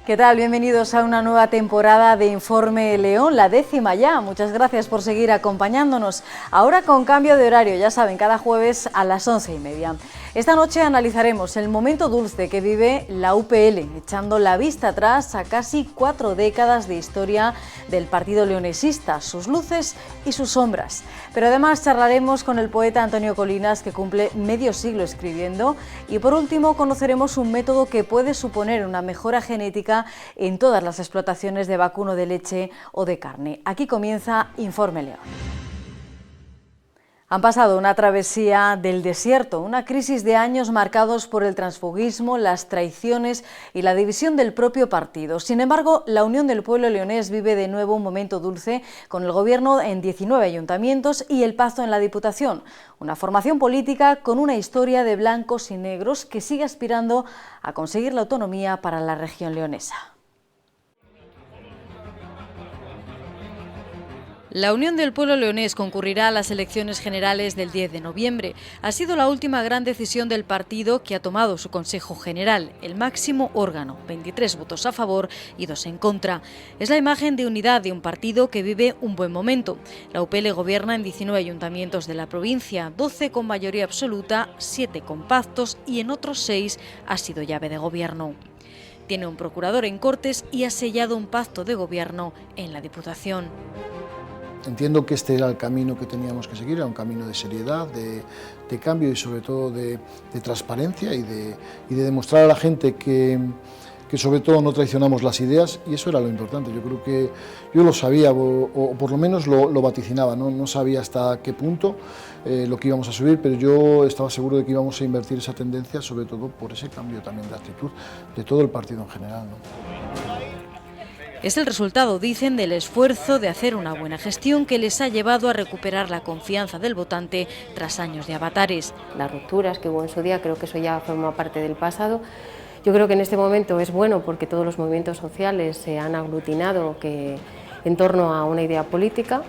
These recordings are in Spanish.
¿Qué tal? Bienvenidos a una nueva temporada de Informe León, la 10ª ya. Muchas gracias por seguir acompañándonos. Ahora con cambio de horario, ya saben, cada jueves a las 11:30. Esta noche analizaremos el momento dulce que vive la UPL, echando la vista atrás a casi 4 décadas de historia del partido leonesista, sus luces y sus sombras. Pero además charlaremos con el poeta Antonio Colinas, que cumple medio siglo escribiendo, y por último conoceremos un método que puede suponer una mejora genética en todas las explotaciones de vacuno de leche o de carne. Aquí comienza Informe León. Han pasado una travesía del desierto, una crisis de años marcados por el transfugismo, las traiciones y la división del propio partido. Sin embargo, la Unión del Pueblo Leonés vive de nuevo un momento dulce con el gobierno en 19 ayuntamientos y el Pazo en la Diputación. Una formación política con una historia de blancos y negros que sigue aspirando a conseguir la autonomía para la región leonesa. La Unión del Pueblo Leonés concurrirá a las elecciones generales del 10 de noviembre. Ha sido la última gran decisión del partido que ha tomado su Consejo General, el máximo órgano, 23 votos a favor y 2 en contra. Es la imagen de unidad de un partido que vive un buen momento. La UPL gobierna en 19 ayuntamientos de la provincia, 12 con mayoría absoluta, 7 con pactos y en otros 6 ha sido llave de gobierno. Tiene un procurador en Cortes y ha sellado un pacto de gobierno en la Diputación. Entiendo que este era el camino que teníamos que seguir, era un camino de seriedad, de cambio y sobre todo de transparencia y de demostrar a la gente que sobre todo no traicionamos las ideas, y eso era lo importante. Yo creo que yo lo sabía, o por lo menos lo vaticinaba, no sabía hasta qué punto lo que íbamos a subir, pero yo estaba seguro de que íbamos a invertir esa tendencia, sobre todo por ese cambio también de actitud de todo el partido en general, ¿no? Es el resultado, dicen, del esfuerzo de hacer una buena gestión que les ha llevado a recuperar la confianza del votante tras años de avatares. Las rupturas que hubo en su día, creo que eso ya forma parte del pasado. Yo creo que en este momento es bueno porque todos los movimientos sociales se han aglutinado en torno a una idea política,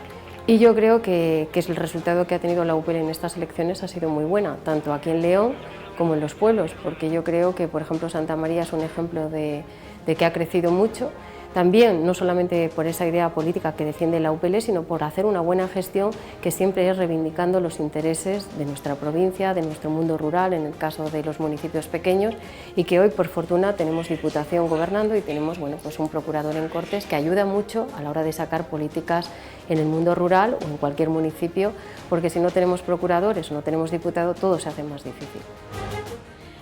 y yo creo que el resultado que ha tenido la UPL en estas elecciones ha sido muy buena, tanto aquí en León como en los pueblos, porque yo creo que, por ejemplo, Santa María es un ejemplo de que ha crecido mucho. También, no solamente por esa idea política que defiende la UPL, sino por hacer una buena gestión que siempre es reivindicando los intereses de nuestra provincia, de nuestro mundo rural, en el caso de los municipios pequeños, y que hoy, por fortuna, tenemos Diputación gobernando y tenemos pues un procurador en Cortes que ayuda mucho a la hora de sacar políticas en el mundo rural o en cualquier municipio, porque si no tenemos procuradores, no tenemos diputado, todo se hace más difícil.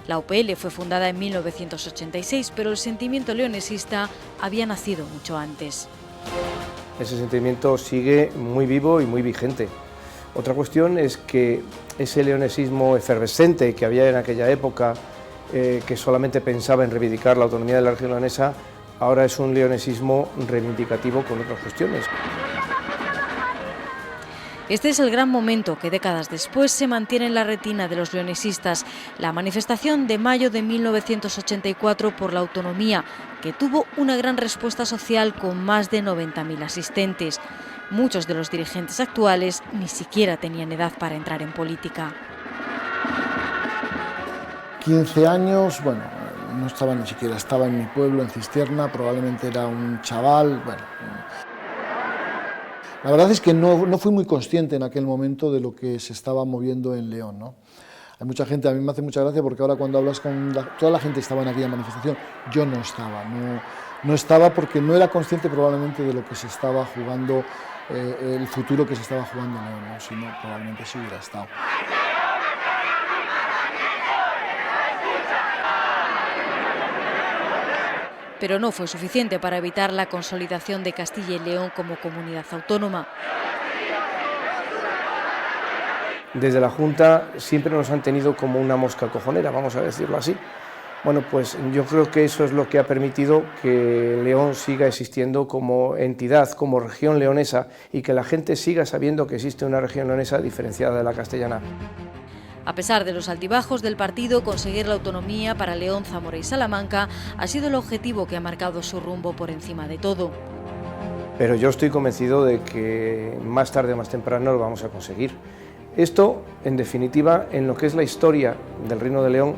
La UPL fue fundada en 1986, pero el sentimiento leonesista había nacido mucho antes. Ese sentimiento sigue muy vivo y muy vigente. Otra cuestión es que ese leonesismo efervescente que había en aquella época, que solamente pensaba en reivindicar la autonomía de la región leonesa, ahora es un leonesismo reivindicativo con otras cuestiones. Este es el gran momento que décadas después se mantiene en la retina de los leonesistas, la manifestación de mayo de 1984 por la autonomía, que tuvo una gran respuesta social con más de 90.000 asistentes. Muchos de los dirigentes actuales ni siquiera tenían edad para entrar en política. 15 años, bueno, no estaba ni siquiera, estaba en mi pueblo, en Cisterna, probablemente era un chaval, bueno. La verdad es que no fui muy consciente en aquel momento de lo que se estaba moviendo en León, ¿no? Hay mucha gente, a mí me hace mucha gracia porque ahora cuando hablas con toda la gente estaba en aquella manifestación, yo no estaba porque no era consciente probablemente de lo que se estaba jugando, el futuro que se estaba jugando en León, ¿no? Si no, probablemente sí hubiera estado. Pero no fue suficiente para evitar la consolidación de Castilla y León como comunidad autónoma. Desde la Junta siempre nos han tenido como una mosca cojonera, vamos a decirlo así. Bueno, pues yo creo que eso es lo que ha permitido que León siga existiendo como entidad, como región leonesa, y que la gente siga sabiendo que existe una región leonesa diferenciada de la castellana. A pesar de los altibajos del partido, conseguir la autonomía para León, Zamora y Salamanca ha sido el objetivo que ha marcado su rumbo por encima de todo. Pero yo estoy convencido de que más tarde o más temprano lo vamos a conseguir. Esto, en definitiva, en lo que es la historia del Reino de León,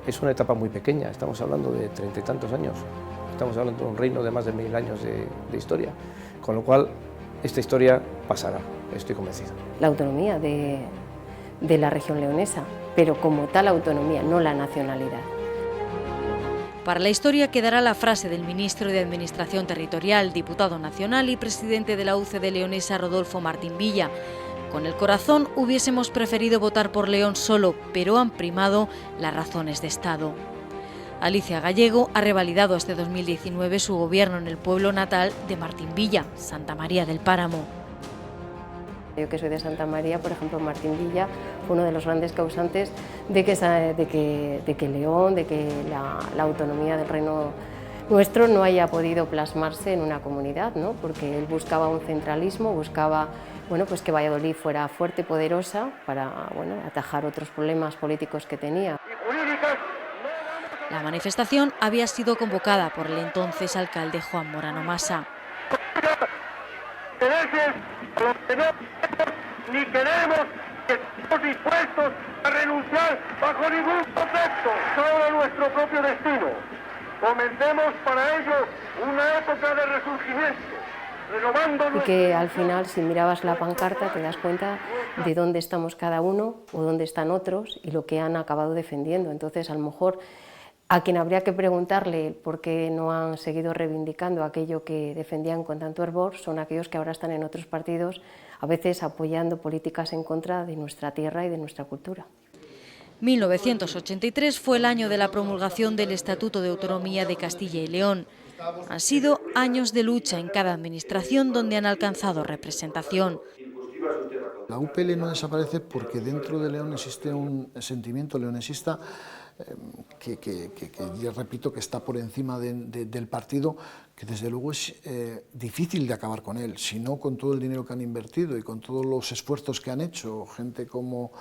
es una etapa muy pequeña, estamos hablando de 30 y tantos años. estamos hablando de un reino de más de 1000 años de historia, con lo cual esta historia pasará, estoy convencido. La autonomía de la región leonesa, pero como tal autonomía, no la nacionalidad. Para la historia quedará la frase del ministro de Administración Territorial, diputado nacional y presidente de la UCD leonesa, Rodolfo Martín Villa. Con el corazón hubiésemos preferido votar por León solo, pero han primado las razones de Estado. Alicia Gallego ha revalidado este 2019 su gobierno en el pueblo natal de Martín Villa, Santa María del Páramo. Yo que soy de Santa María, por ejemplo, Martín Villa fue uno de los grandes causantes de que León, de que la autonomía del reino nuestro no haya podido plasmarse en una comunidad, ¿no? Porque él buscaba un centralismo, buscaba pues que Valladolid fuera fuerte, poderosa, para atajar otros problemas políticos que tenía. La manifestación había sido convocada por el entonces alcalde Juan Morano Masa. Ni queremos que estemos dispuestos a renunciar bajo ningún concepto sobre nuestro propio destino. Comencemos para ello una época de resurgimiento, renovando... Y que al final, si mirabas la pancarta, te das cuenta de dónde estamos cada uno o dónde están otros y lo que han acabado defendiendo. Entonces, a lo mejor, a quien habría que preguntarle por qué no han seguido reivindicando aquello que defendían con tanto hervor son aquellos que ahora están en otros partidos, a veces apoyando políticas en contra de nuestra tierra y de nuestra cultura. 1983 fue el año de la promulgación del Estatuto de Autonomía de Castilla y León. Han sido años de lucha en cada administración donde han alcanzado representación. La UPL no desaparece porque dentro de León existe un sentimiento leonesista que ya repito que está por encima del partido, que desde luego es difícil de acabar con él, si no con todo el dinero que han invertido y con todos los esfuerzos que han hecho, gente como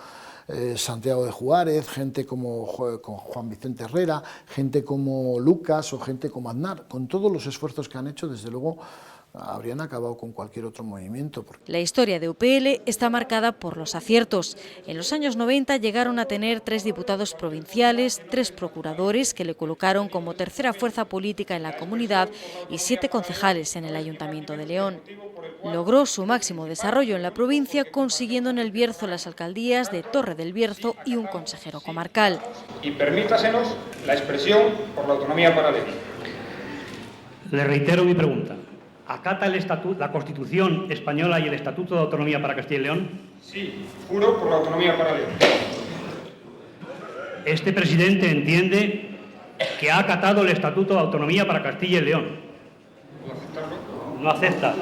Santiago de Juárez, gente como Juan Vicente Herrera, gente como Lucas o gente como Aznar, con todos los esfuerzos que han hecho, desde luego habrían acabado con cualquier otro movimiento. La historia de UPL está marcada por los aciertos. En los años 90 llegaron a tener 3 diputados provinciales, 3 procuradores que le colocaron como tercera fuerza política en la comunidad y 7 concejales en el Ayuntamiento de León. Logró su máximo desarrollo en la provincia consiguiendo en el Bierzo las alcaldías de Torre del Bierzo y un consejero comarcal. Y permítasenos la expresión por la autonomía para León. Le reitero mi pregunta. ¿Acata la Constitución española y el Estatuto de Autonomía para Castilla y León? Sí, juro por la autonomía para León. Este presidente entiende que ha acatado el Estatuto de Autonomía para Castilla y León. No acepta.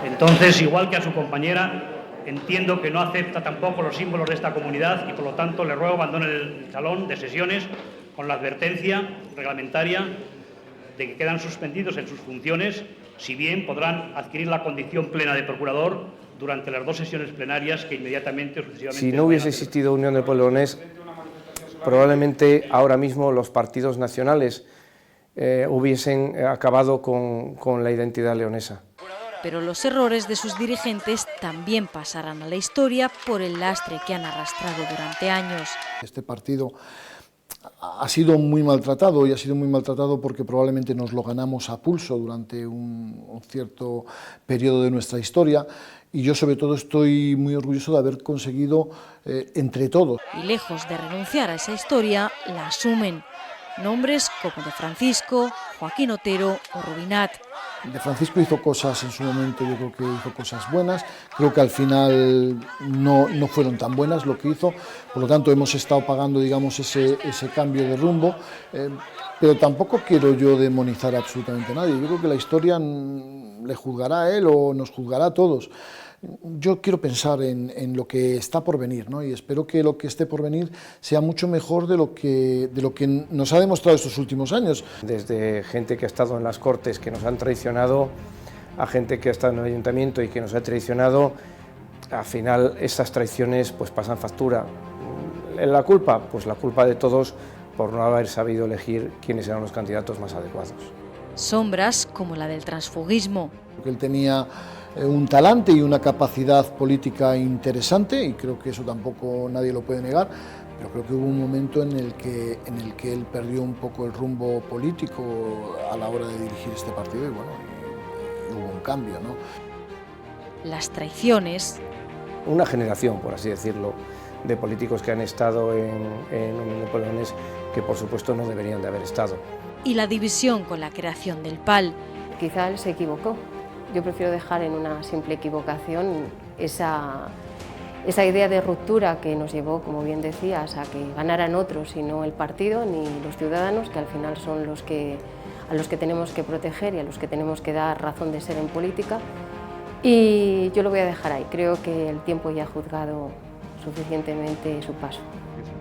Entonces, igual que a su compañera, entiendo que no acepta tampoco los símbolos de esta comunidad y, por lo tanto, le ruego abandone el salón de sesiones con la advertencia reglamentaria de que quedan suspendidos en sus funciones, si bien podrán adquirir la condición plena de procurador durante las 2 sesiones plenarias que inmediatamente o sucesivamente... Si no hubiese existido Unión del Pueblo Leonés, probablemente ahora mismo los partidos nacionales hubiesen acabado con la identidad leonesa. Pero los errores de sus dirigentes también pasarán a la historia por el lastre que han arrastrado durante años. Este partido ha sido muy maltratado y ha sido muy maltratado porque probablemente nos lo ganamos a pulso durante un cierto periodo de nuestra historia y yo sobre todo estoy muy orgulloso de haber conseguido entre todos. Y lejos de renunciar a esa historia, la asumen. Nombres como de Francisco, Joaquín Otero o Rubinat. De Francisco hizo cosas en su momento, yo creo que hizo cosas buenas, creo que al final no fueron tan buenas lo que hizo, por lo tanto hemos estado pagando, digamos, ese cambio de rumbo, pero tampoco quiero yo demonizar absolutamente a nadie, yo creo que la historia le juzgará a él o nos juzgará a todos. Yo quiero pensar en lo que está por venir, ¿no? Y espero que lo que esté por venir sea mucho mejor de lo que nos ha demostrado estos últimos años. Desde gente que ha estado en las Cortes que nos han traicionado, a gente que ha estado en el Ayuntamiento y que nos ha traicionado, al final esas traiciones pues pasan factura. ¿La culpa? Pues la culpa de todos por no haber sabido elegir quiénes eran los candidatos más adecuados. Sombras como la del transfugismo. Él tenía un talante y una capacidad política interesante y creo que eso tampoco nadie lo puede negar, Pero creo que hubo un momento en el que él perdió un poco el rumbo político a la hora de dirigir este partido y bueno, y hubo un cambio, ¿no? Las traiciones. Una generación, por así decirlo, de políticos que han estado en Unión de Pueblo Leonés que por supuesto no deberían de haber estado. Y la división con la creación del PAL. Quizá él se equivocó. Yo prefiero dejar en una simple equivocación esa idea de ruptura que nos llevó, como bien decías, a que ganaran otros y no el partido ni los ciudadanos, que al final son a los que tenemos que proteger y a los que tenemos que dar razón de ser en política. Y yo lo voy a dejar ahí. Creo que el tiempo ya ha juzgado suficientemente su paso.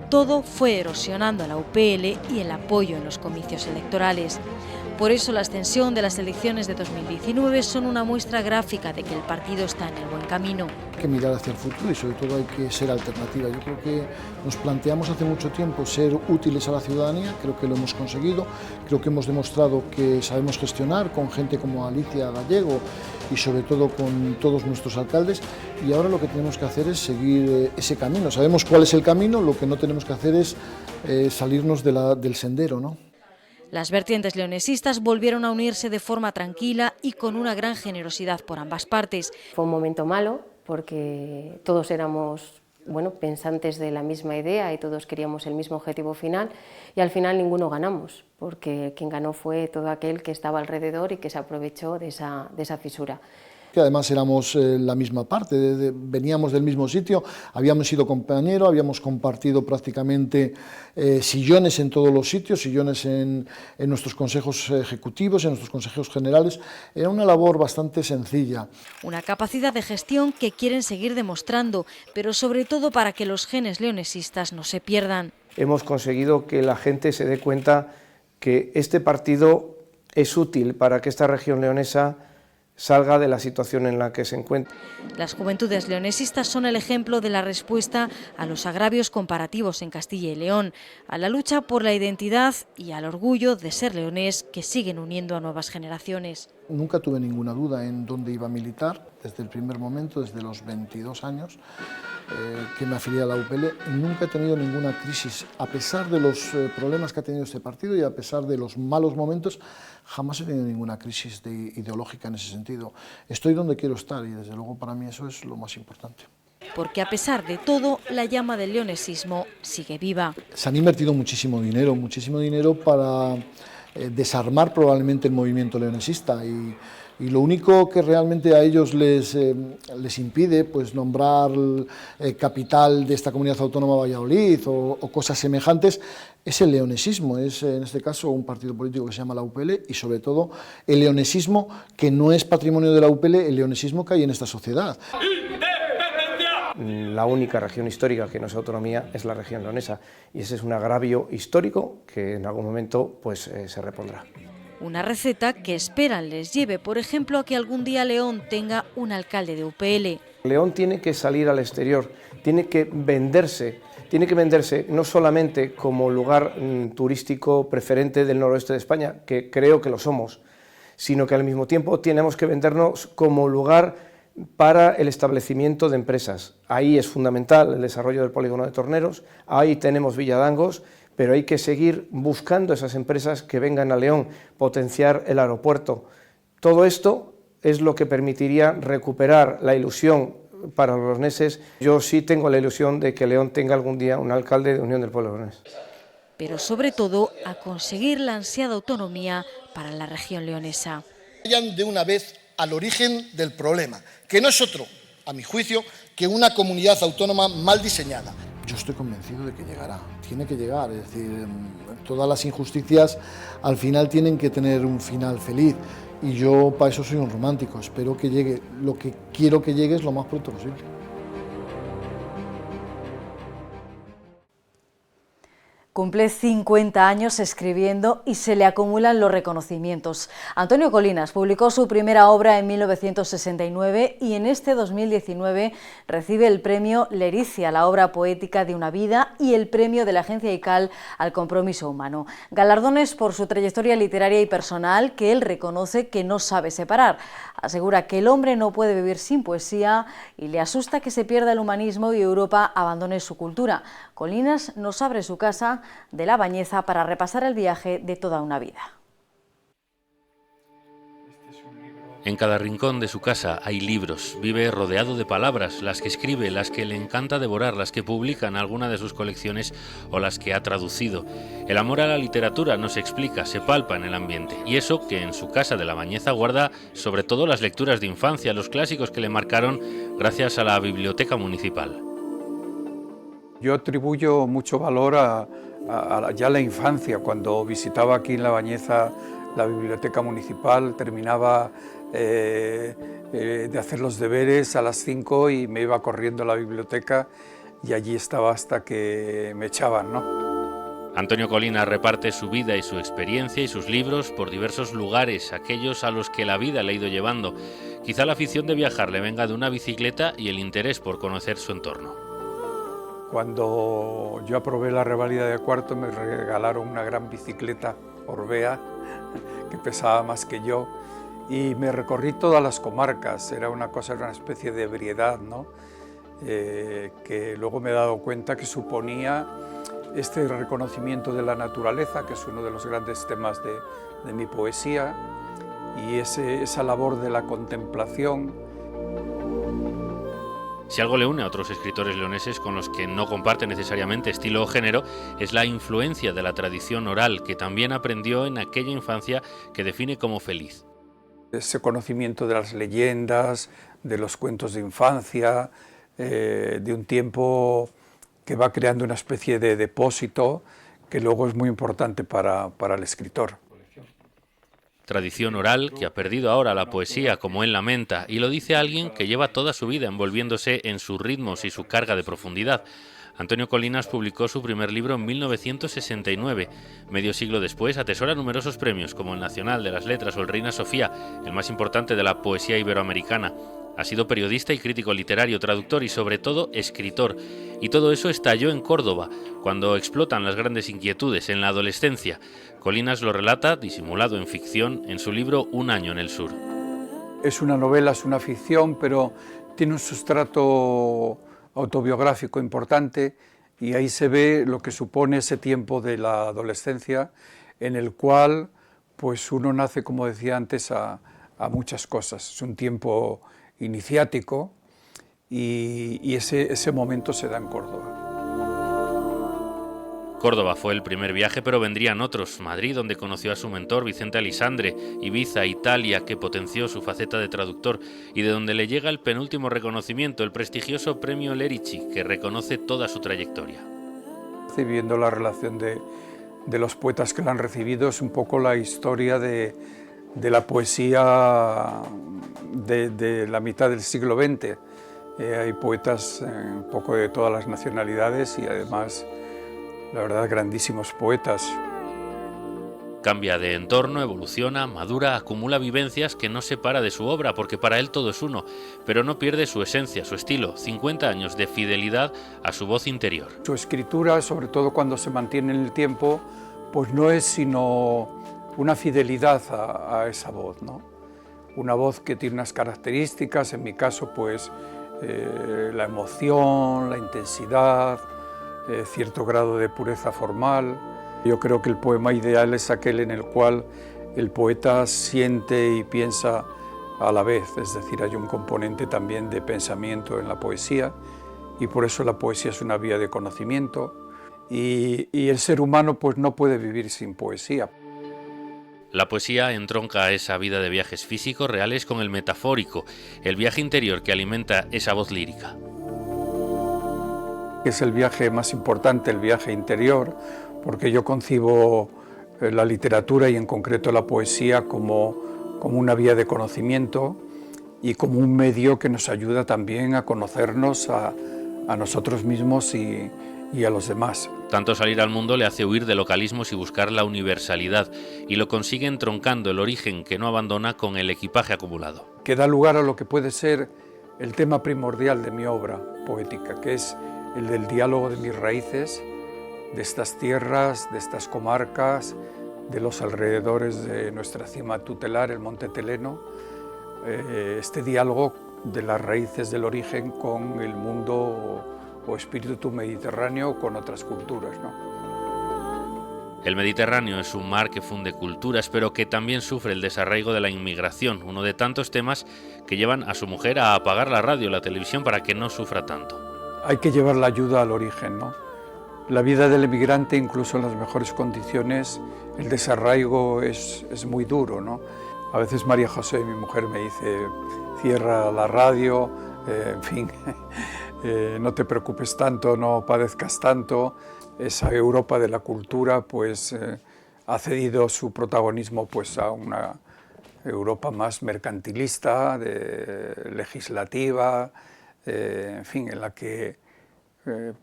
Todo fue erosionando a la UPL y el apoyo en los comicios electorales. Por eso la extensión de las elecciones de 2019 son una muestra gráfica de que el partido está en el buen camino. Hay que mirar hacia el futuro y sobre todo hay que ser alternativa. Yo creo que nos planteamos hace mucho tiempo ser útiles a la ciudadanía, creo que lo hemos conseguido, creo que hemos demostrado que sabemos gestionar con gente como Alicia Gallego y sobre todo con todos nuestros alcaldes, y ahora lo que tenemos que hacer es seguir ese camino. Sabemos cuál es el camino, lo que no tenemos que hacer es salirnos del sendero, ¿no? Las vertientes leonesistas volvieron a unirse de forma tranquila y con una gran generosidad por ambas partes. Fue un momento malo porque todos éramos pensantes de la misma idea y todos queríamos el mismo objetivo final, y al final ninguno ganamos, porque quien ganó fue todo aquel que estaba alrededor y que se aprovechó de esa fisura. Que además éramos la misma parte, veníamos del mismo sitio, habíamos sido compañeros, habíamos compartido prácticamente sillones en todos los sitios, sillones en nuestros consejos ejecutivos, en nuestros consejos generales. Era una labor bastante sencilla. Una capacidad de gestión que quieren seguir demostrando, pero sobre todo para que los genes leonesistas no se pierdan. Hemos conseguido que la gente se dé cuenta que este partido es útil para que esta región leonesa salga de la situación en la que se encuentra. Las juventudes leonesistas son el ejemplo de la respuesta a los agravios comparativos en Castilla y León, a la lucha por la identidad y al orgullo de ser leonés que siguen uniendo a nuevas generaciones. Nunca tuve ninguna duda en dónde iba a militar, desde el primer momento, desde los 22 años que me afilié a la UPL. Nunca he tenido ninguna crisis, a pesar de los problemas que ha tenido este partido y a pesar de los malos momentos, jamás he tenido ninguna crisis ideológica en ese sentido. Estoy donde quiero estar y desde luego para mí eso es lo más importante. Porque a pesar de todo, la llama del leonesismo sigue viva. Se han invertido muchísimo dinero para desarmar probablemente el movimiento leonesista y lo único que realmente a ellos les impide pues nombrar capital de esta comunidad autónoma Valladolid o cosas semejantes es el leonesismo, es en este caso un partido político que se llama la UPL y sobre todo el leonesismo que no es patrimonio de la UPL, el leonesismo que hay en esta sociedad. La única región histórica que no es autonomía es la región leonesa y ese es un agravio histórico que en algún momento pues, se repondrá. Una receta que esperan les lleve, por ejemplo, a que algún día León tenga un alcalde de UPL. León tiene que salir al exterior, tiene que venderse no solamente como lugar turístico preferente del noroeste de España, que creo que lo somos, sino que al mismo tiempo tenemos que vendernos como lugar para el establecimiento de empresas. Ahí es fundamental el desarrollo del polígono de Torneros, ahí tenemos Villadangos, pero hay que seguir buscando esas empresas que vengan a León, potenciar el aeropuerto. Todo esto es lo que permitiría recuperar la ilusión para los leoneses. Yo sí tengo la ilusión de que León tenga algún día un alcalde de Unión del Pueblo Leonés. Pero sobre todo a conseguir la ansiada autonomía para la región leonesa. Vayan de una vez al origen del problema, que no es otro, a mi juicio, que una comunidad autónoma mal diseñada. Yo estoy convencido de que llegará, tiene que llegar, es decir, todas las injusticias al final tienen que tener un final feliz y yo para eso soy un romántico, espero que llegue, lo que quiero que llegue es lo más pronto posible. Cumple 50 años escribiendo y se le acumulan los reconocimientos. Antonio Colinas publicó su primera obra en 1969 y en este 2019 recibe el premio Lericia, la obra poética de una vida, y el premio de la Agencia ICAL al compromiso humano. Galardones por su trayectoria literaria y personal que él reconoce que no sabe separar. Asegura que el hombre no puede vivir sin poesía y le asusta que se pierda el humanismo y Europa abandone su cultura. Colinas nos abre su casa de La Bañeza para repasar el viaje de toda una vida. En cada rincón de su casa hay libros, vive rodeado de palabras, las que escribe, las que le encanta devorar, las que publica en alguna de sus colecciones o las que ha traducido. El amor a la literatura no se explica, se palpa en el ambiente. Y eso que en su casa de La Bañeza guarda sobre todo las lecturas de infancia, los clásicos que le marcaron gracias a la biblioteca municipal. Yo atribuyo mucho valor a ya la infancia. Cuando visitaba aquí en La Bañeza la biblioteca municipal, terminaba de hacer los deberes a las 5 y me iba corriendo a la biblioteca y allí estaba hasta que me echaban, ¿no? Antonio Colinas reparte su vida y su experiencia y sus libros por diversos lugares, aquellos a los que la vida le ha ido llevando. Quizá la afición de viajar le venga de una bicicleta y el interés por conocer su entorno. Cuando yo aprobé la reválida de cuarto me regalaron una gran bicicleta Orbea que pesaba más que yo y me recorrí todas las comarcas. Era una especie de ebriedad, ¿no? Que luego me he dado cuenta que suponía este reconocimiento de la naturaleza, que es uno de los grandes temas de mi poesía, y esa labor de la contemplación. Si algo le une a otros escritores leoneses con los que no comparte necesariamente estilo o género, es la influencia de la tradición oral que también aprendió en aquella infancia que define como feliz. Ese conocimiento de las leyendas, de los cuentos de infancia, de un tiempo que va creando una especie de depósito que luego es muy importante para el escritor. Tradición oral que ha perdido ahora la poesía, como él lamenta, y lo dice alguien que lleva toda su vida envolviéndose en sus ritmos y su carga de profundidad. Antonio Colinas publicó su primer libro en 1969. Medio siglo después atesora numerosos premios como el Nacional de las Letras o el Reina Sofía, el más importante de la poesía iberoamericana. Ha sido periodista y crítico literario, traductor y sobre todo escritor. Y todo eso estalló en Córdoba, cuando explotan las grandes inquietudes en la adolescencia. Colinas lo relata, disimulado en ficción, en su libro Un año en el sur. Es una novela, es una ficción, pero tiene un sustrato autobiográfico importante y ahí se ve lo que supone ese tiempo de la adolescencia en el cual pues uno nace, como decía antes, a muchas cosas. Es un tiempo iniciático y ese momento se da en Córdoba. Córdoba fue el primer viaje, pero vendrían otros. Madrid, donde conoció a su mentor Vicente Alisandre, Ibiza, Italia, que potenció su faceta de traductor, y de donde le llega el penúltimo reconocimiento, el prestigioso premio Lerici, que reconoce toda su trayectoria. Viendo la relación de los poetas que lo han recibido, es un poco la historia de la poesía de la mitad del siglo XX. Hay poetas un poco de todas las nacionalidades y además, la verdad, grandísimos poetas. Cambia de entorno, evoluciona, madura, acumula vivencias que no separa de su obra, porque para él todo es uno, pero no pierde su esencia, su estilo, 50 años de fidelidad a su voz interior. Su escritura, sobre todo cuando se mantiene en el tiempo, pues no es sino una fidelidad a esa voz, ¿no? Una voz que tiene unas características, en mi caso, pues la emoción, la intensidad, cierto grado de pureza formal. Yo creo que el poema ideal es aquel en el cual el poeta siente y piensa a la vez, es decir, hay un componente también de pensamiento en la poesía y por eso la poesía es una vía de conocimiento y el ser humano pues no puede vivir sin poesía. La poesía entronca esa vida de viajes físicos reales con el metafórico, el viaje interior que alimenta esa voz lírica. Es el viaje más importante, el viaje interior, porque yo concibo la literatura y en concreto la poesía como una vía de conocimiento y como un medio que nos ayuda también a conocernos a nosotros mismos y y a los demás. Tanto salir al mundo le hace huir de localismos y buscar la universalidad, y lo consigue entroncando el origen que no abandona con el equipaje acumulado. Que da lugar a lo que puede ser el tema primordial de mi obra poética, que es el del diálogo de mis raíces, de estas tierras, de estas comarcas, de los alrededores de nuestra cima tutelar, el Monte Teleno, este diálogo de las raíces del origen con el mundo o espíritu mediterráneo, con otras culturas, ¿no? El Mediterráneo es un mar que funde culturas, pero que también sufre el desarraigo de la inmigración, uno de tantos temas que llevan a su mujer a apagar la radio y la televisión para que no sufra tanto. Hay que llevar la ayuda al origen, ¿no? La vida del emigrante, incluso en las mejores condiciones, el desarraigo es muy duro, ¿no? A veces María José, mi mujer, me dice, cierra la radio, en fin, no te preocupes tanto, no padezcas tanto. Esa Europa de la cultura pues, ha cedido su protagonismo pues, a una Europa más mercantilista, legislativa, en fin, en la que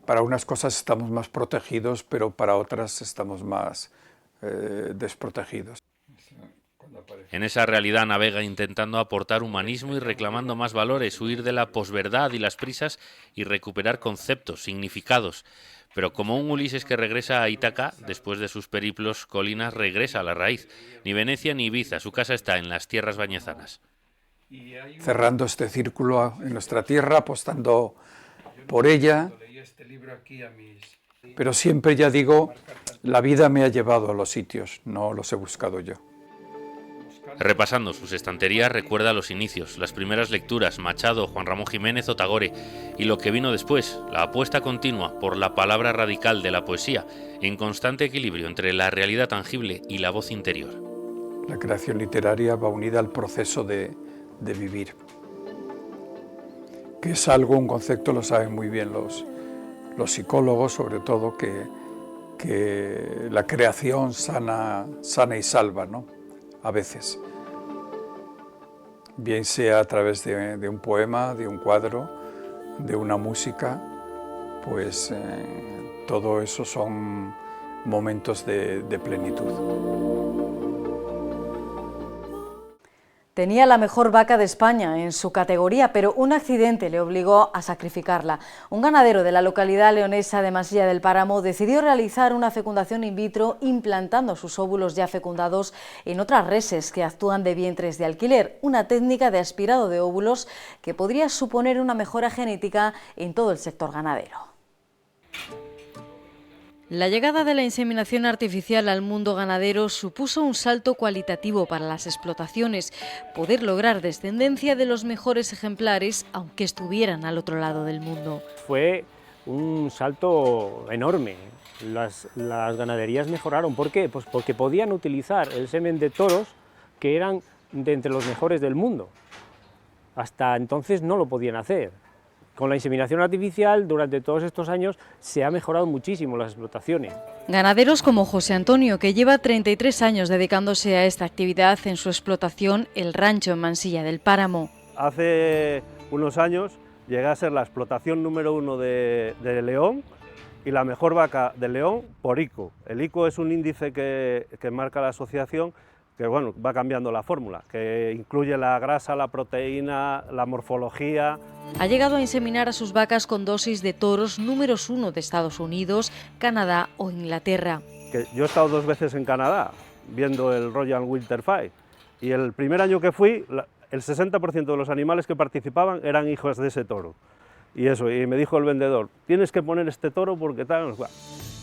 para unas cosas estamos más protegidos, pero para otras estamos más desprotegidos. En esa realidad navega intentando aportar humanismo y reclamando más valores, huir de la posverdad y las prisas y recuperar conceptos, significados. Pero como un Ulises que regresa a Ítaca, después de sus periplos, Colinas regresa a la raíz. Ni Venecia ni Ibiza, su casa está en las tierras bañezanas. Cerrando este círculo en nuestra tierra, apostando por ella, pero siempre, ya digo, la vida me ha llevado a los sitios, no los he buscado yo. Repasando sus estanterías recuerda los inicios, las primeras lecturas, Machado, Juan Ramón Jiménez o Tagore, y lo que vino después, la apuesta continua por la palabra radical de la poesía, en constante equilibrio entre la realidad tangible y la voz interior. La creación literaria va unida al proceso de vivir, que es algo, un concepto, lo saben muy bien los psicólogos, sobre todo, que la creación sana y salva, ¿no? A veces, bien sea a través de un poema, de un cuadro, de una música, pues todo eso son momentos de plenitud. Tenía la mejor vaca de España en su categoría, pero un accidente le obligó a sacrificarla. Un ganadero de la localidad leonesa de Mansilla del Páramo decidió realizar una fecundación in vitro implantando sus óvulos ya fecundados en otras reses que actúan de vientres de alquiler, una técnica de aspirado de óvulos que podría suponer una mejora genética en todo el sector ganadero. La llegada de la inseminación artificial al mundo ganadero supuso un salto cualitativo para las explotaciones, poder lograr descendencia de los mejores ejemplares aunque estuvieran al otro lado del mundo. Fue un salto enorme. Las ganaderías mejoraron. ¿Por qué? Pues porque podían utilizar el semen de toros que eran de entre los mejores del mundo. Hasta entonces no lo podían hacer. Con la inseminación artificial, durante todos estos años, se ha mejorado muchísimo las explotaciones. Ganaderos como José Antonio, que lleva 33 años dedicándose a esta actividad en su explotación, el rancho en Mansilla del Páramo. Hace unos años llegué a ser la explotación número 1 de León y la mejor vaca de León por ICO. El ICO es un índice que marca la asociación, que bueno, va cambiando la fórmula, que incluye la grasa, la proteína, la morfología. Ha llegado a inseminar a sus vacas con dosis de toros números 1 de Estados Unidos, Canadá o Inglaterra. Yo he estado 2 veces en Canadá viendo el Royal Winter Fight y el primer año que fui, el 60% de los animales que participaban eran hijos de ese toro. Y me dijo el vendedor, tienes que poner este toro porque tal.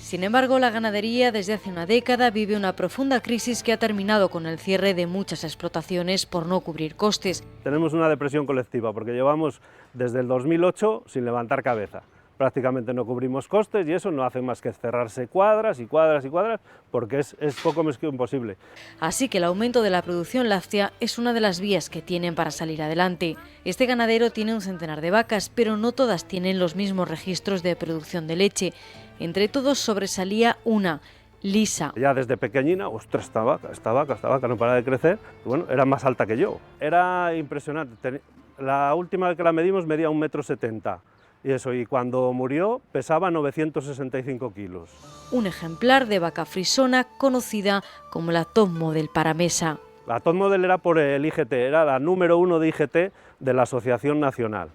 Sin embargo, la ganadería desde hace una década vive una profunda crisis que ha terminado con el cierre de muchas explotaciones por no cubrir costes. Tenemos una depresión colectiva porque llevamos desde el 2008 sin levantar cabeza. Prácticamente no cubrimos costes y eso no hace más que cerrarse cuadras y cuadras y cuadras porque es poco más que imposible. Así que el aumento de la producción láctea es una de las vías que tienen para salir adelante. Este ganadero tiene un centenar de vacas, pero no todas tienen los mismos registros de producción de leche. Entre todos sobresalía una, Lisa. Ya desde pequeñina, ostras, esta vaca no para de crecer, y bueno, era más alta que yo. Era impresionante. La última vez que la medimos medía 1,70 m y cuando murió pesaba 965 kilos. Un ejemplar de vaca frisona conocida como la top model para mesa. La top model era por el IGT, era la número 1 de IGT de la Asociación Nacional.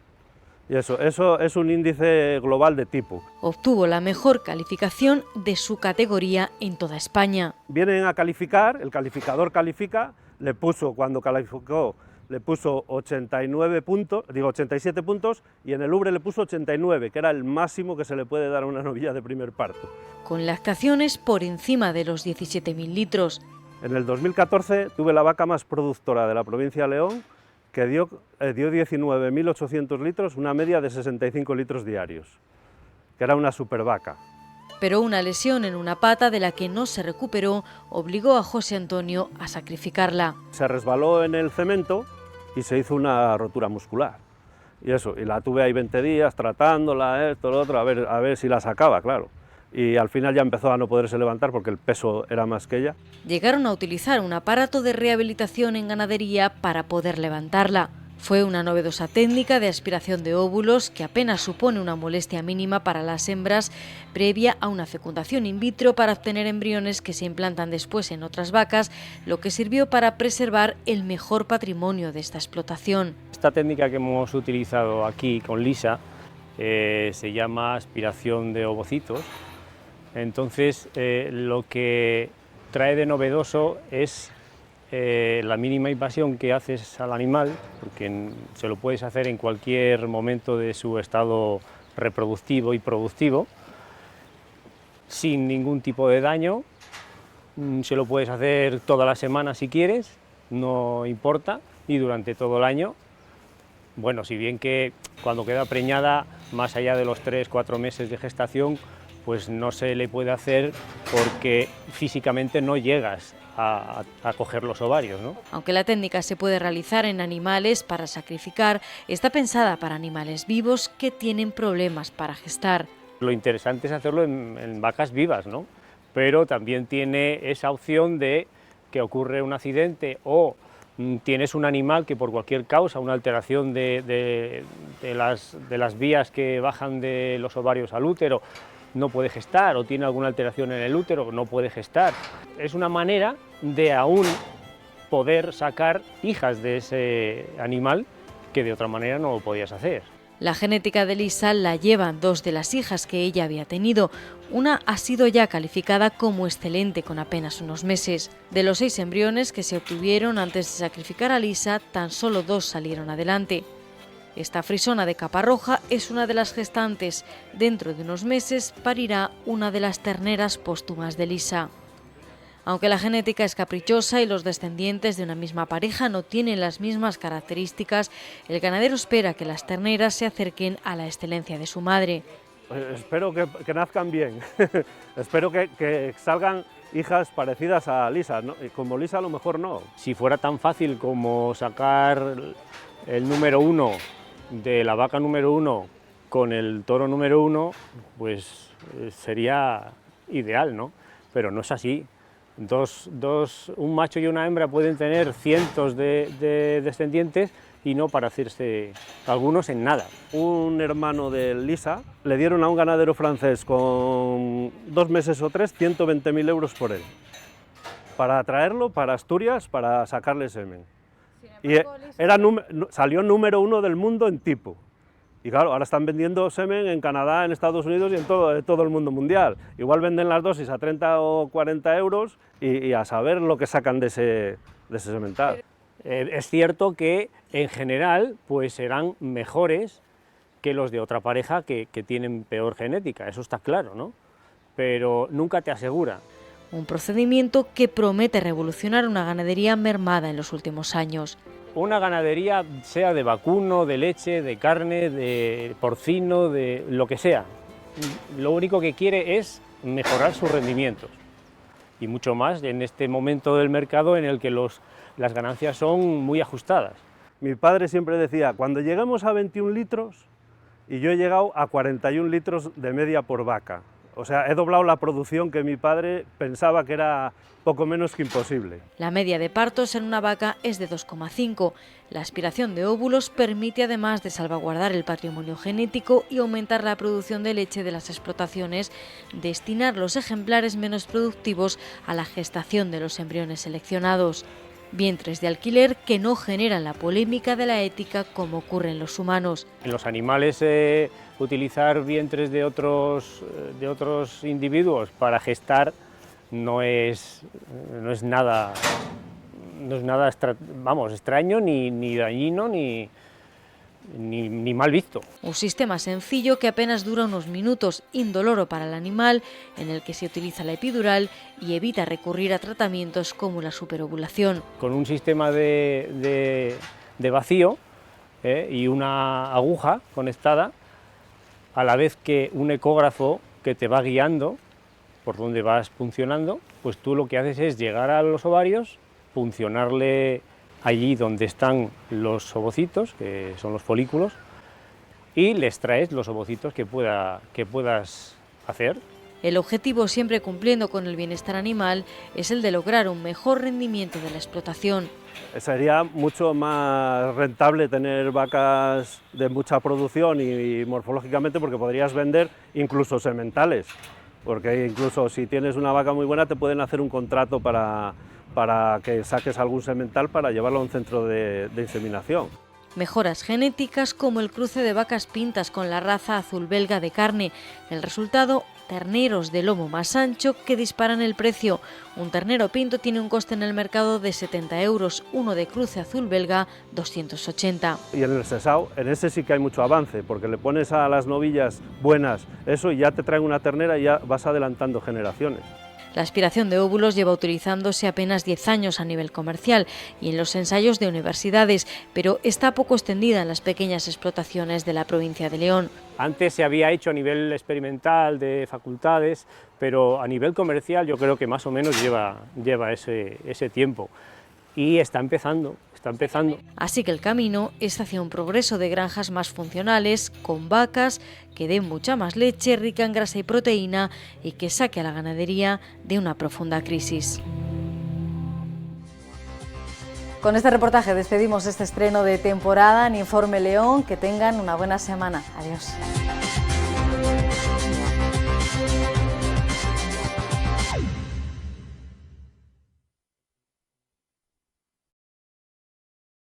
Y eso es un índice global de tipo. Obtuvo la mejor calificación de su categoría en toda España. Vienen a calificar, el calificador califica, cuando calificó le puso 87 puntos y en el ubre le puso 89, que era el máximo que se le puede dar a una novilla de primer parto. Con lactaciones por encima de los 17.000 litros. En el 2014 tuve la vaca más productora de la provincia de León, que dio 19.800 litros, una media de 65 litros diarios, que era una supervaca. Pero una lesión en una pata de la que no se recuperó obligó a José Antonio a sacrificarla. Se resbaló en el cemento y se hizo una rotura muscular. Y la tuve ahí 20 días tratándola, esto, lo otro, a ver si la sacaba, claro. Y al final ya empezó a no poderse levantar porque el peso era más que ella. Llegaron a utilizar un aparato de rehabilitación en ganadería para poder levantarla. Fue una novedosa técnica de aspiración de óvulos que apenas supone una molestia mínima para las hembras previa a una fecundación in vitro para obtener embriones que se implantan después en otras vacas, lo que sirvió para preservar el mejor patrimonio de esta explotación. Esta técnica que hemos utilizado aquí con Lisa se llama aspiración de ovocitos. Entonces lo que trae de novedoso es la mínima invasión que haces al animal, porque se lo puedes hacer en cualquier momento de su estado reproductivo y productivo, sin ningún tipo de daño. Se lo puedes hacer toda la semana si quieres, no importa, y durante todo el año. Bueno, si bien que cuando queda preñada, más allá de los 3-4 meses de gestación, pues no se le puede hacer porque físicamente no llegas a coger los ovarios, ¿no? Aunque la técnica se puede realizar en animales para sacrificar, está pensada para animales vivos que tienen problemas para gestar. Lo interesante es hacerlo en vacas vivas, ¿no? Pero también tiene esa opción de que ocurre un accidente o tienes un animal que por cualquier causa, una alteración de las vías que bajan de los ovarios al útero, no puede gestar, o tiene alguna alteración en el útero, no puede gestar. Es una manera de aún poder sacar hijas de ese animal que de otra manera no lo podías hacer. La genética de Lisa la llevan 2 de las hijas que ella había tenido. Una ha sido ya calificada como excelente con apenas unos meses. De los 6 embriones que se obtuvieron antes de sacrificar a Lisa, tan solo 2 salieron adelante. Esta frisona de capa roja es una de las gestantes. Dentro de unos meses parirá una de las terneras póstumas de Lisa. Aunque la genética es caprichosa y los descendientes de una misma pareja no tienen las mismas características, el ganadero espera que las terneras se acerquen a la excelencia de su madre. Espero que nazcan bien, espero que salgan hijas parecidas a Lisa, ¿no? Como Lisa a lo mejor no. Si fuera tan fácil como sacar el número 1 de la vaca número 1 con el toro número 1, pues sería ideal, ¿no? Pero no es así. Un macho y una hembra pueden tener cientos de descendientes y no parecerse algunos en nada. Un hermano de Lisa le dieron a un ganadero francés con 2 meses o 3 120.000 euros por él, para traerlo para Asturias para sacarle semen. Y salió número 1 del mundo en tipo. Y claro, ahora están vendiendo semen en Canadá, en Estados Unidos y en todo el mundo mundial. Igual venden las dosis a 30 o 40 euros y a saber lo que sacan de ese semental. Es cierto que en general pues serán mejores que los de otra pareja que tienen peor genética, eso está claro, ¿no? Pero nunca te asegura. Un procedimiento que promete revolucionar una ganadería mermada en los últimos años. Una ganadería, sea de vacuno, de leche, de carne, de porcino, de lo que sea, lo único que quiere es mejorar sus rendimientos. Y mucho más en este momento del mercado en el que las ganancias son muy ajustadas. Mi padre siempre decía, cuando lleguemos a 21 litros, y yo he llegado a 41 litros de media por vaca. O sea, he doblado la producción que mi padre pensaba que era poco menos que imposible. La media de partos en una vaca es de 2,5. La aspiración de óvulos permite, además de salvaguardar el patrimonio genético y aumentar la producción de leche de las explotaciones, destinar los ejemplares menos productivos a la gestación de los embriones seleccionados. Vientres de alquiler que no generan la polémica de la ética como ocurre en los humanos. En los animales, utilizar vientres de otros individuos para gestar no es nada extraño, ni dañino, ni mal visto. Un sistema sencillo que apenas dura unos minutos, indoloro para el animal, en el que se utiliza la epidural y evita recurrir a tratamientos como la superovulación. Con un sistema de vacío y una aguja conectada, a la vez que un ecógrafo que te va guiando por donde vas puncionando, pues tú lo que haces es llegar a los ovarios, puncionarle allí donde están los ovocitos, que son los folículos, y les traes los ovocitos que puedas hacer. El objetivo, siempre cumpliendo con el bienestar animal, es el de lograr un mejor rendimiento de la explotación. Sería mucho más rentable tener vacas de mucha producción y morfológicamente, porque podrías vender incluso sementales, porque incluso si tienes una vaca muy buena te pueden hacer un contrato para que saques algún semental para llevarlo a un centro de inseminación. Mejoras genéticas como el cruce de vacas pintas con la raza azul belga de carne. El resultado, terneros de lomo más ancho que disparan el precio. Un ternero pinto tiene un coste en el mercado de 70 €, uno de cruce azul belga 280. Y en el sesao, en ese sí que hay mucho avance, porque le pones a las novillas buenas eso y ya te traen una ternera y ya vas adelantando generaciones. La aspiración de óvulos lleva utilizándose apenas 10 años a nivel comercial y en los ensayos de universidades, pero está poco extendida en las pequeñas explotaciones de la provincia de León. Antes se había hecho a nivel experimental de facultades, pero a nivel comercial yo creo que más o menos lleva ese tiempo y está empezando. Así que el camino es hacia un progreso de granjas más funcionales, con vacas que den mucha más leche, rica en grasa y proteína y que saque a la ganadería de una profunda crisis. Con este reportaje despedimos este estreno de temporada en Informe León. Que tengan una buena semana. Adiós.